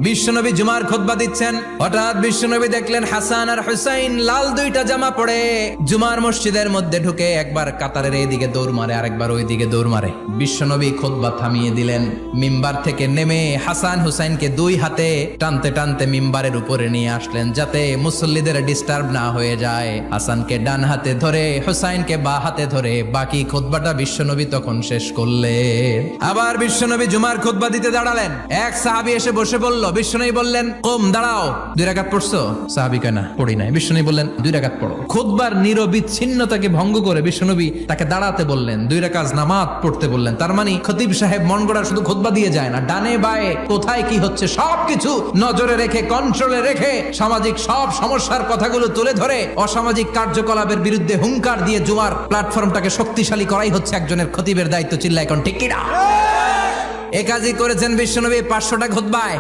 বিশ্বনবী জুমার খুতবা দিচ্ছেন, হঠাৎ বিশ্বনবী দেখলেন হাসান আর হুসাইন লাল দুইটা জামা পরে জুমার মসজিদের মধ্যে ঢুকে একবার কাতারের এইদিকে দৌড় মারে, আরেকবার ওইদিকে দৌড় মারে। বিশ্বনবী খুতবা থামিয়ে দিলেন, মিম্বার থেকে নেমে হাসান হুসাইনকে দুই হাতে টানতে টানতে মিম্বারের উপরে নিয়ে আসলেন যাতে মুসল্লিদের ডিস্টার্ব না হয়ে যায়। হাসানকে ডান হাতে ধরে হুসাইনকে বা হাতে ধরে বাকি খুতবাটা বিশ্বনবী তখন শেষ করলেন। আবার বিশ্বনবী জুমার খুতবা দিতে দাঁড়ালেন, এক সাহাবী এসে বসে বলল, বিশ্বনবী বললেন, কম দাঁড়াও, 2 রাকাত পড়ছো? সাহাবী কয় না, পড়ি নাই। বিশ্বনবী বললেন, 2 রাকাত পড়ো। খুতবার নিরবিচ্ছিন্নতাকে ভঙ্গ করে বিশ্বনবী তাকে দাঁড়াতে বললেন, 2 রাকাত নামাজ পড়তে বললেন। তার মানে খতিব সাহেব মন গড়া শুধু খুতবা দিয়ে যায় না, ডানে বায়ে কোথায় কি হচ্ছে সবকিছু নজরে রেখে, কন্ট্রোলে রেখে সামাজিক সব সমস্যার কথাগুলো তুলে ধরে অসামাজিক কার্যকলাপের বিরুদ্ধে হুঙ্কার দিয়ে জুমার প্ল্যাটফর্মটাকে শক্তিশালী করাই হচ্ছে একজনের খতিবের দায়িত্ব। চিল্লায় এখন ঠিক কিনা? এ কাজই করেছেন বিশ্বনবী 500টা খুতবায়।